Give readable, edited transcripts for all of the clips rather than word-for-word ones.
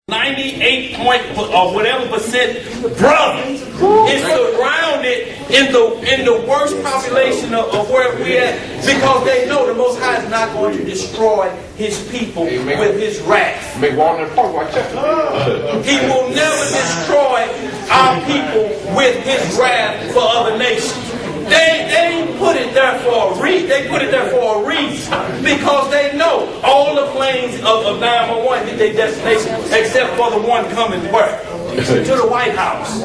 98 point or whatever percent brothers is surrounded in the worst population of where we at, because they know the Most High is not going to destroy His people with His wrath. He will never destroy our people with His wrath for other nations. They put it there for a reason. They put it there for a reason, because they know all the planes of 911 hit their destination, except for the one coming where? To the White House.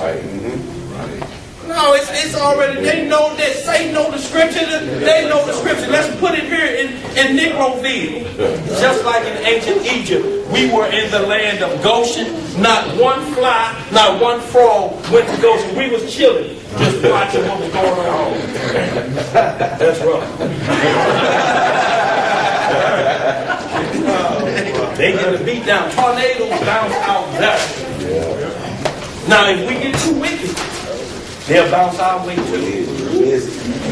No, it's already. They know that Satan know the scripture. They know the scripture. Let's put it here in Negroville. Just like in ancient Egypt, we were in the land of Goshen. Not one fly, not one frog went to Goshen. We was chilling, just watching what was going on. That's right. They get a beat down. Tornadoes bounce out there. Now, if we get too wicked, they'll bounce our way too.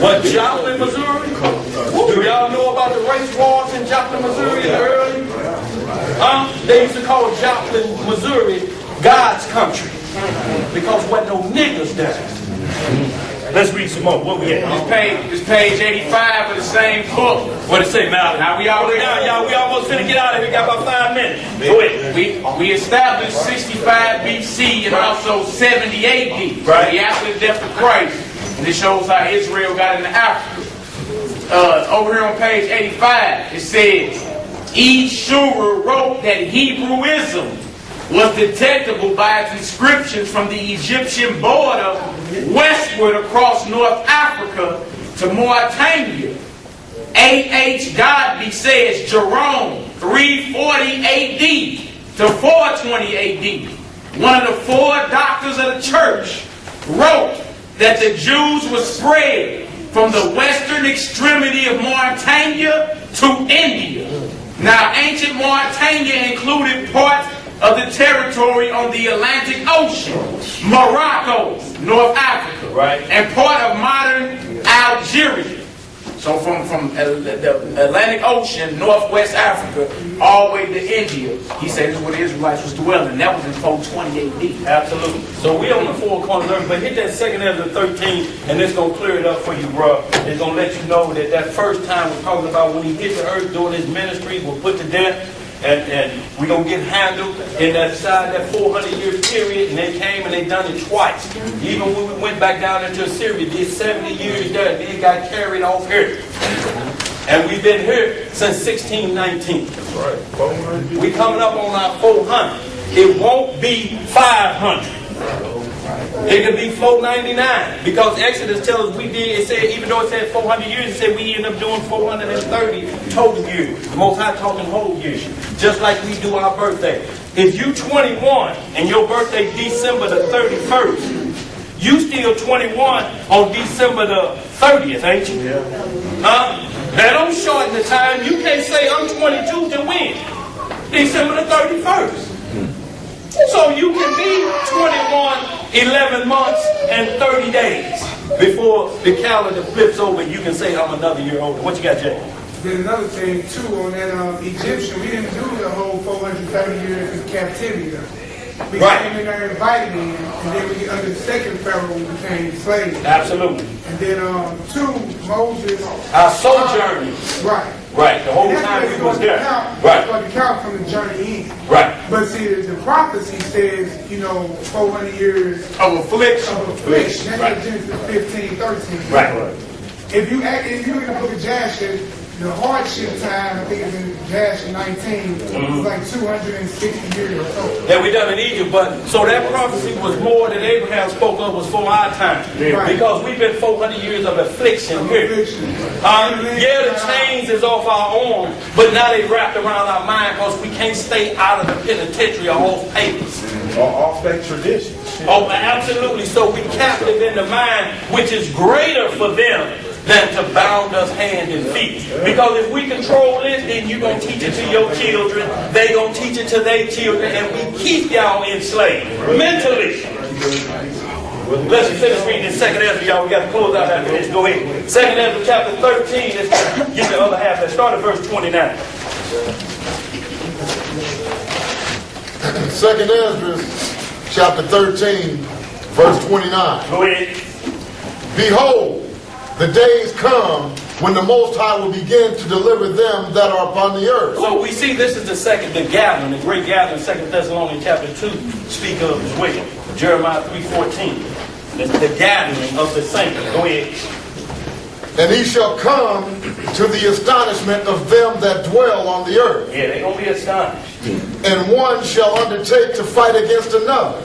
But Joplin, Missouri, do y'all know about the race wars in Joplin, Missouri in the early? They used to call Joplin, Missouri, God's country, because there wasn't no niggas there. Let's read some more. What we at? It's page 85 of the same book. What it say, Malcolm? Now we already down, y'all. We almost finna get out of here. We got about 5 minutes. Go ahead. We established 65 BC and also 70 AD. Right. The after the death of Christ. And this shows how Israel got into Africa. Over here on page 85, it says, E. Shurer wrote that Hebrewism was detectable by its inscriptions from the Egyptian border westward across North Africa to Mauritania. A.H. Godby says Jerome, 340 A.D. to 420 A.D., one of the four doctors of the church, wrote that the Jews were spread from the western extremity of Mauritania to India. Now, ancient Mauritania included parts of the territory on the Atlantic Ocean, Morocco, North Africa, right, and part of modern Algeria. So from the Atlantic Ocean, Northwest Africa, all the way to India, he said this is where the Israelites was dwelling. That was in 420 AD. Absolutely. So we on the four corners of earth, but hit that 2 Ezra 13, and it's going to clear it up for you, bro. It's going to let you know that first time we're talking about when he hit the earth doing his ministry, was put to death. And we're going to get handled in that 400-year period. And they came and they done it twice. Even when we went back down into Assyria, did 70 years there, and then got carried off here. And we've been here since 1619. That's right. 400. We coming up on our 400. It won't be 500. It could be 499, because Exodus tells us we did. It said, even though it said 400 years, it said we end up doing 430 total years. The Most High talking whole years, just like we do our birthday. If you 21 and your birthday December the 31st, you still 21 on December the 30th, ain't you? Yeah. That don't shorten the time. You can't say I'm 22 to when? December the 31st. So you can be 21, 11 months, and 30 days before the calendar flips over and you can say I'm another year older. What you got, Jay? There's another thing, too, on that Egyptian. We didn't do the whole 430 years in captivity, though. We came in there invited in, and then we, under the second Pharaoh, we became slaves. Absolutely. And then, two, Moses. Our sojourning. Right. Right, the whole time we was there. Right. It's going to count from the journey in. Right. But see, the prophecy says, 400 years of affliction. That's right. Genesis 15, 13. Right. If you in the book of Jasher, the hardship time, I think it's in Jasher 19, it's like 260 years or so. That we done in Egypt, but so that prophecy was more than Abraham spoke of was for our time. Right. Because we've been 400 years of affliction here. The chains is off our arms, but now they wrapped around our mind because we can't stay out of the penitentiary or off papers. Or off that tradition. Oh, absolutely. So we captive in the mind, which is greater for them than to bound us hand and feet. Because if we control it, then you're going to teach it to your children, they going to teach it to their children, and we keep y'all enslaved mentally. Let's finish reading this 2 Ezra, y'all. We got to close out after this. Go ahead. 2 Ezra chapter 13. Let's get the other half. Let's start at verse 29. Second Ezra, chapter 13, verse 29. Go ahead. Behold, the days come when the Most High will begin to deliver them that are upon the earth. So we see this is the gathering, the great gathering, 2 Thessalonians chapter 2 speak of as well. Jeremiah 3:14. The gathering of the saints. Go ahead. And he shall come to the astonishment of them that dwell on the earth. Yeah, they're going to be astonished. And one shall undertake to fight against another,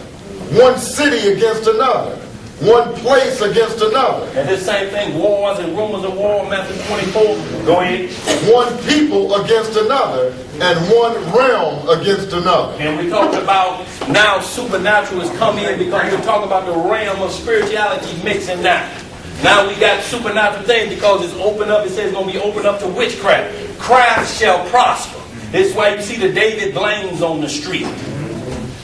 one city against another, one place against another. And this same thing, wars and rumors of war, Matthew 24. Go ahead. One people against another, and one realm against another. And we talked about now supernatural has come in because we're talking about the realm of spirituality mixing now. Now we got supernatural things because it's open up. It says it's going to be open up to witchcraft. Craft shall prosper. This is why you see the David Blaines on the street.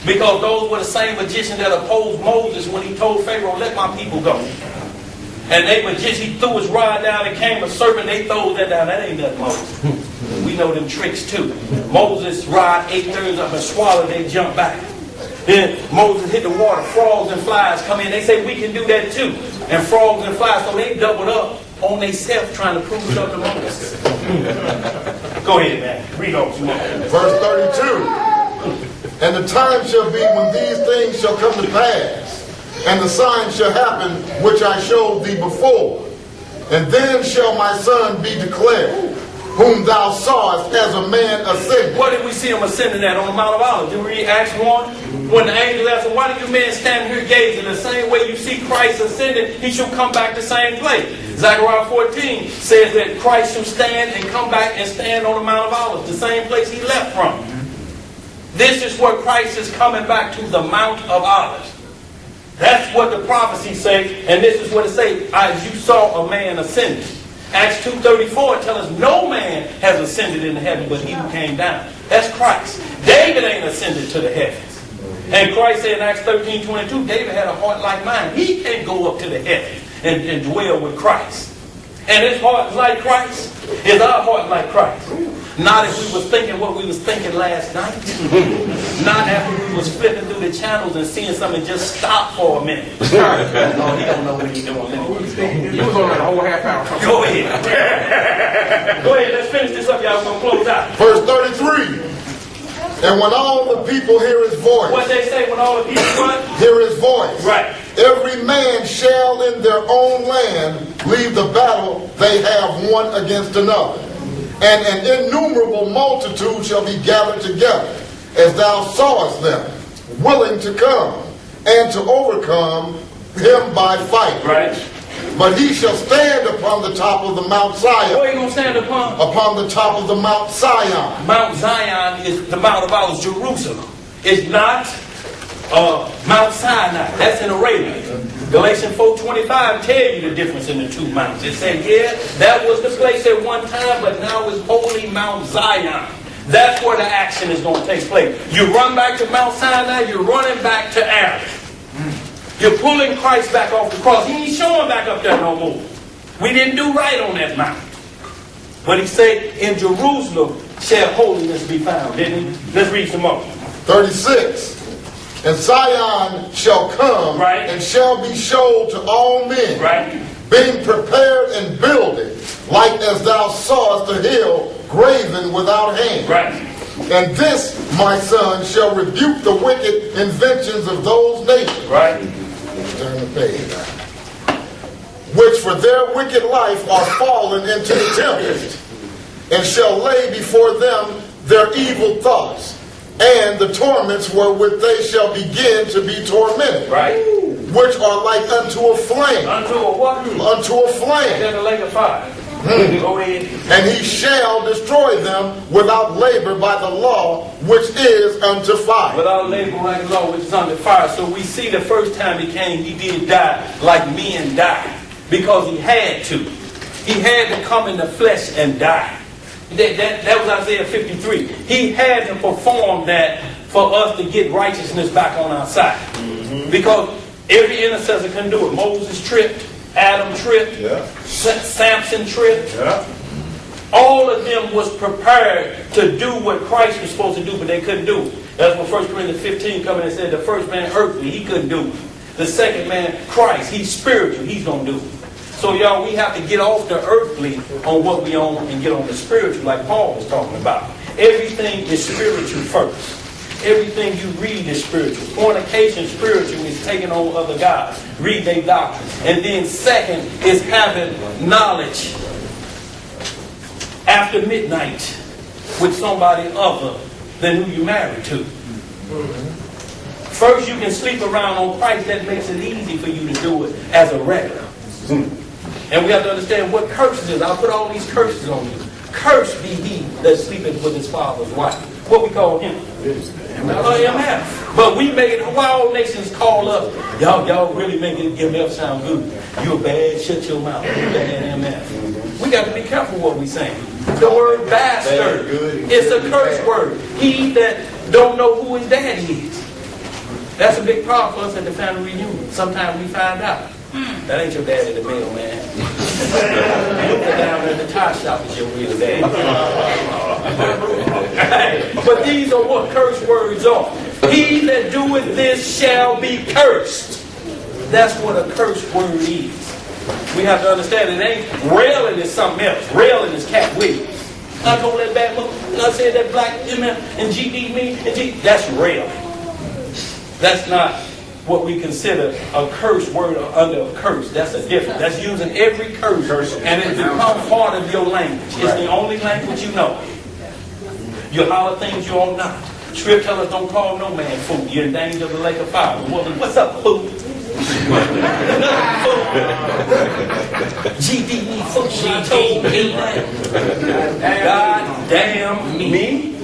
Because those were the same magicians that opposed Moses when he told Pharaoh, let my people go. And they magicians, he threw his rod down and came a serpent, they threw that down. That ain't nothing, Moses. We know them tricks too. Moses' rod ate thirds up and swallowed, they jumped back. Then Moses hit the water, frogs and flies come in. They say we can do that too. And frogs and flies, so they doubled up on themselves trying to prove something to Moses. Go ahead, man. Read on. Verse 32. And the time shall be when these things shall come to pass, and the sign shall happen which I showed thee before. And then shall my son be declared, whom thou sawest as a man ascending. What did we see him ascending at on the Mount of Olives? Did we read Acts 1? When the angel asked him, why do you men stand here gazing? The same way you see Christ ascending, he shall come back the same place. Zechariah 14 says that Christ shall stand and come back and stand on the Mount of Olives, the same place he left from. This is where Christ is coming back to, the Mount of Olives. That's what the prophecies say, and this is what it says, as you saw a man ascending. Acts 2:34 tells us no man has ascended into heaven but he who came down. That's Christ. David ain't ascended to the heavens. And Christ said in Acts 13:22, David had a heart like mine. He can't go up to the heavens and dwell with Christ. And his heart like Christ. Is our heart like Christ? Not if we was thinking what we was thinking last night. Not after we was flipping through the channels and seeing something just stop for a minute. Oh, he don't know what he's doing. You was on that whole half hour. Go ahead. Go ahead, let's finish this up, y'all. We're going to close out. Verse 33. And when all the people hear his voice. What they say when all the people what? Hear his voice. Right. Every man shall in their own land leave the battle they have one against another. And an innumerable multitude shall be gathered together, as thou sawest them, willing to come, and to overcome him by fight. Right. But he shall stand upon the top of the Mount Zion. Where are you going to stand upon? Upon the top of the Mount Zion. Mount Zion is the Mount of Olives, Jerusalem. It's not Mount Sinai. That's in Arabia. Galatians 4:25 tell you the difference in the two mountains. It said, yeah, that was the place at one time, but now it's holy Mount Zion. That's where the action is going to take place. You run back to Mount Sinai, you're running back to Aaron. You're pulling Christ back off the cross. He ain't showing back up there no more. We didn't do right on that mountain. But he said, in Jerusalem shall holiness be found, didn't he? Let's read some more. 36. And Zion shall come, right, and shall be showed to all men, right, being prepared and builded, like as thou sawest the hill graven without hand. Right. And this, my son, shall rebuke the wicked inventions of those nations. Right. Turn the page. Which for their wicked life are fallen into the tempest, and shall lay before them their evil thoughts, and the torments wherewith they shall begin to be tormented. Right. Which are like unto a flame. Unto a what? Unto a flame. In the lake of fire. Go ahead. And he shall destroy them without labor by the law, which is unto fire. Without labor like the law, which is unto fire. So we see the first time he came, he did die like men die. Because he had to. He had to come in the flesh and die. That was Isaiah 53. He had to perform that for us to get righteousness back on our side. Mm-hmm. Because every intercessor couldn't do it. Moses tripped. Adam tripped. Yeah. Samson tripped. Yeah. All of them was prepared to do what Christ was supposed to do, but they couldn't do it. That's what 1 Corinthians 15 come in and said the first man earthly, he couldn't do it. The second man, Christ, he's spiritual, he's going to do it. So y'all, we have to get off the earthly on what we own and get on the spiritual like Paul was talking about. Everything is spiritual first. Everything you read is spiritual. Fornication, spiritual, is taking on other gods. Read their doctrines. And then second is having knowledge after midnight with somebody other than who you married to. First, you can sleep around on Christ. That makes it easy for you to do it as a regular. And we have to understand what curses is. I'll put all these curses on you. Cursed be he that sleepeth with his father's wife. What we call him? MF. But we make it, why all nations call us, y'all really making MF sound good. You're bad, shut your mouth. You're bad MF. We got to be careful what we say. The word bastard is a curse word. He that don't know who his daddy is. That's a big problem for us at the family reunion. Sometimes we find out. That ain't your daddy, the mailman. Looking down at the tie shop is your real daddy. But these are what curse words are. He that doeth this shall be cursed. That's what a curse word is. We have to understand it ain't railing is something else. Railing is Cat Williams. I told that bad mother, I said that black MF and GD me and G. That's railing. That's not what we consider a curse word or under a curse. That's a difference. That's using every curse and it becomes part of your language. It's the only language you know. You holler things you ought not. Scripture tells us don't call no man fool. You're in danger of the lake of fire. Well, what's up, fool? GD fool. GD God damn me.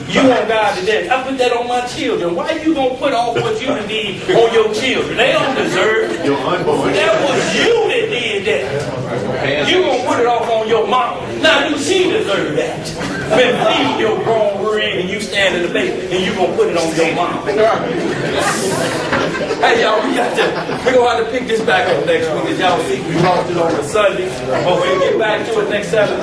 You want God to death. I put that on my children. Why you gonna put off what you did on your children? They don't deserve it. That was you that did that. You gonna put it off on your mama. Now do she deserve that? Been feeding your grown ring and you stand in the basement and you gonna put it on your mama. Hey y'all, we're gonna have to pick this back up next week. As y'all see, we lost it on a Sunday, but we'll get back to it next Saturday.